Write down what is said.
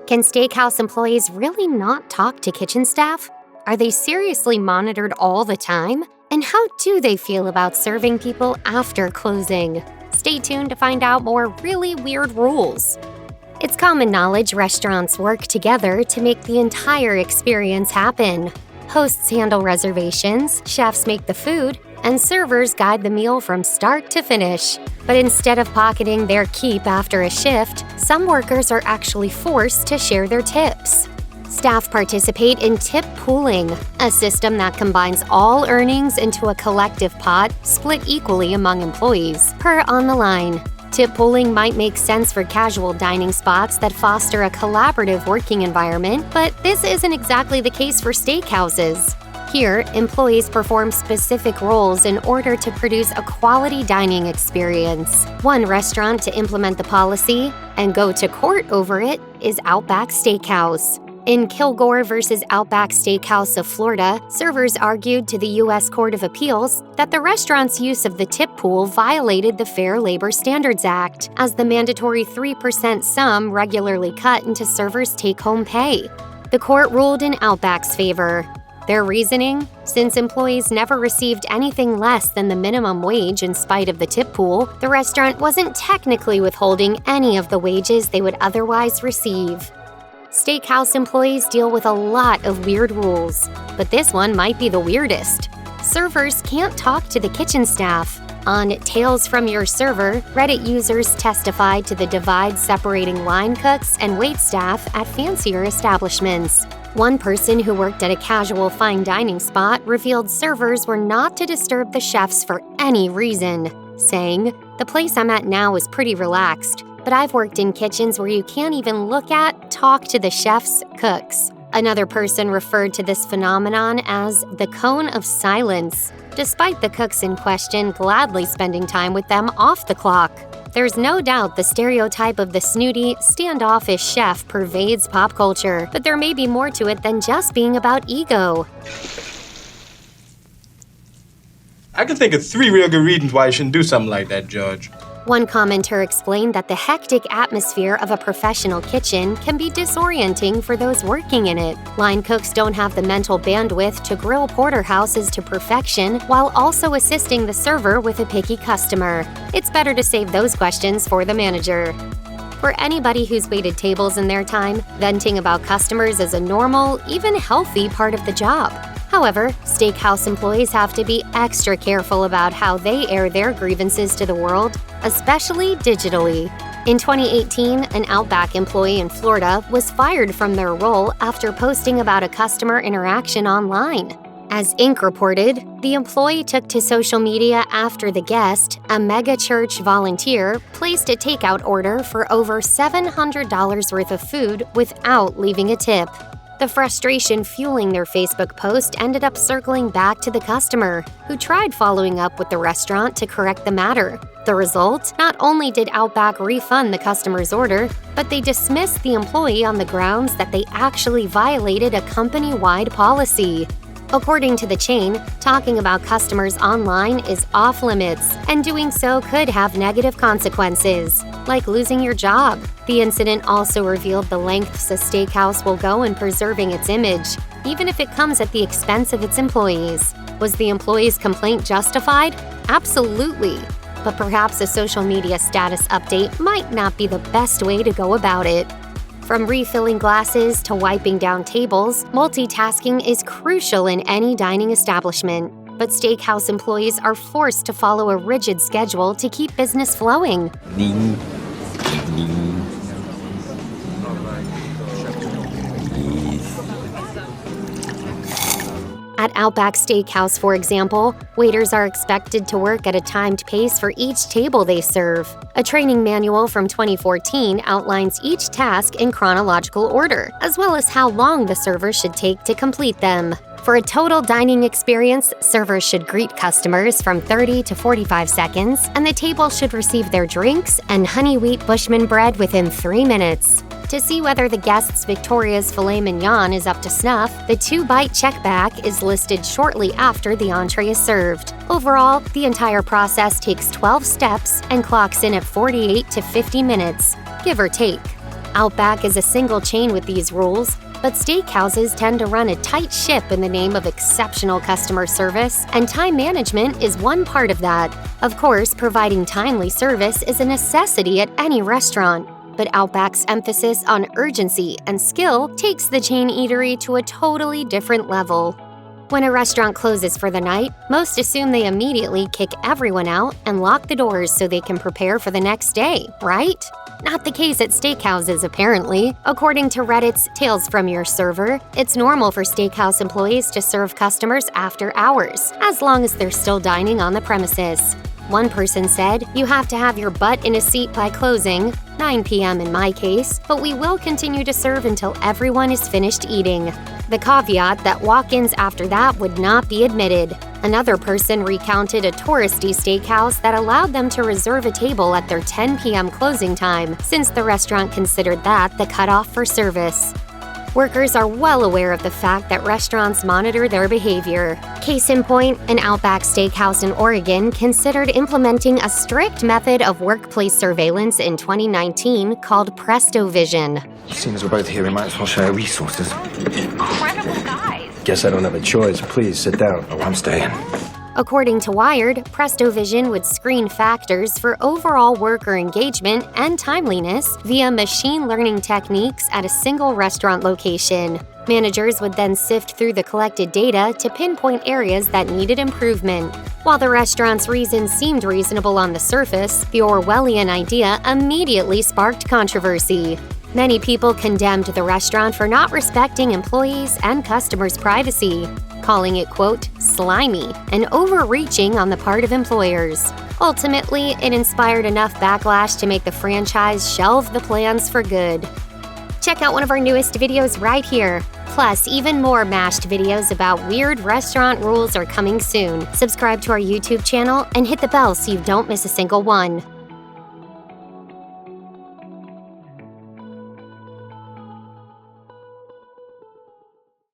Can steakhouse employees really not talk to kitchen staff? Are they seriously monitored all the time? And how do they feel about serving people after closing? Stay tuned to find out more really weird rules. It's common knowledge restaurants work together to make the entire experience happen. Hosts handle reservations, chefs make the food, and servers guide the meal from start to finish. But instead of pocketing their keep after a shift, some workers are actually forced to share their tips. Staff participate in tip pooling, a system that combines all earnings into a collective pot split equally among employees, per On the Line. Tip pooling might make sense for casual dining spots that foster a collaborative working environment, but this isn't exactly the case for steakhouses. Here, employees perform specific roles in order to produce a quality dining experience. One restaurant to implement the policy and go to court over it is Outback Steakhouse. In Kilgore versus Outback Steakhouse of Florida, servers argued to the U.S. Court of Appeals that the restaurant's use of the tip pool violated the Fair Labor Standards Act, as the mandatory 3% sum regularly cut into servers' take-home pay. The court ruled in Outback's favor. Their reasoning? Since employees never received anything less than the minimum wage in spite of the tip pool, the restaurant wasn't technically withholding any of the wages they would otherwise receive. Steakhouse employees deal with a lot of weird rules, but this one might be the weirdest. Servers can't talk to the kitchen staff. On Tales from Your Server, Reddit users testified to the divide separating line cooks and waitstaff at fancier establishments. One person who worked at a casual fine dining spot revealed servers were not to disturb the chefs for any reason, saying, "The place I'm at now is pretty relaxed, but I've worked in kitchens where you can't even talk to the chefs, cooks." Another person referred to this phenomenon as the cone of silence, despite the cooks in question gladly spending time with them off the clock. There's no doubt the stereotype of the snooty, standoffish chef pervades pop culture, but there may be more to it than just being about ego. I can think of 3 real good reasons why you shouldn't do something like that, Judge. One commenter explained that the hectic atmosphere of a professional kitchen can be disorienting for those working in it. Line cooks don't have the mental bandwidth to grill porterhouses to perfection while also assisting the server with a picky customer. It's better to save those questions for the manager. For anybody who's waited tables in their time, venting about customers is a normal, even healthy part of the job. However, steakhouse employees have to be extra careful about how they air their grievances to the world, especially digitally. In 2018, an Outback employee in Florida was fired from their role after posting about a customer interaction online. As Inc. reported, the employee took to social media after the guest, a mega-church volunteer, placed a takeout order for over $700 worth of food without leaving a tip. The frustration fueling their Facebook post ended up circling back to the customer, who tried following up with the restaurant to correct the matter. The result? Not only did Outback refund the customer's order, but they dismissed the employee on the grounds that they actually violated a company-wide policy. According to the chain, talking about customers online is off-limits, and doing so could have negative consequences, like losing your job. The incident also revealed the lengths a steakhouse will go in preserving its image, even if it comes at the expense of its employees. Was the employee's complaint justified? Absolutely. But perhaps a social media status update might not be the best way to go about it. From refilling glasses to wiping down tables, multitasking is crucial in any dining establishment. But steakhouse employees are forced to follow a rigid schedule to keep business flowing. At Outback Steakhouse, for example, waiters are expected to work at a timed pace for each table they serve. A training manual from 2014 outlines each task in chronological order, as well as how long the server should take to complete them. For a total dining experience, servers should greet customers from 30 to 45 seconds, and the table should receive their drinks and honey wheat Bushman bread within 3 minutes. To see whether the guest's Victoria's filet mignon is up to snuff, the 2-bite checkback is listed shortly after the entree is served. Overall, the entire process takes 12 steps and clocks in at 48 to 50 minutes, give or take. Outback is a single chain with these rules, but steakhouses tend to run a tight ship in the name of exceptional customer service, and time management is one part of that. Of course, providing timely service is a necessity at any restaurant, but Outback's emphasis on urgency and skill takes the chain eatery to a totally different level. When a restaurant closes for the night, most assume they immediately kick everyone out and lock the doors so they can prepare for the next day, right? Not the case at steakhouses, apparently. According to Reddit's Tales from Your Server, it's normal for steakhouse employees to serve customers after hours, as long as they're still dining on the premises. One person said, "You have to have your butt in a seat by closing, 9 p.m. in my case, but we will continue to serve until everyone is finished eating." The caveat that walk-ins after that would not be admitted. Another person recounted a touristy steakhouse that allowed them to reserve a table at their 10 p.m. closing time, since the restaurant considered that the cutoff for service. Workers are well aware of the fact that restaurants monitor their behavior. Case in point, an Outback Steakhouse in Oregon considered implementing a strict method of workplace surveillance in 2019 called Presto Vision. Seeing as we're both here, we might as well share resources. Incredible guys. Guess I don't have a choice. Please sit down. Oh, I'm staying. According to Wired, Presto Vision would screen factors for overall worker engagement and timeliness via machine learning techniques at a single restaurant location. Managers would then sift through the collected data to pinpoint areas that needed improvement. While the restaurant's reasons seemed reasonable on the surface, the Orwellian idea immediately sparked controversy. Many people condemned the restaurant for not respecting employees' and customers' privacy, calling it, quote, slimy and overreaching on the part of employers. Ultimately, it inspired enough backlash to make the franchise shelve the plans for good. Check out one of our newest videos right here. Plus, even more mashed videos about weird restaurant rules are coming soon. Subscribe to our YouTube channel and hit the bell so you don't miss a single one.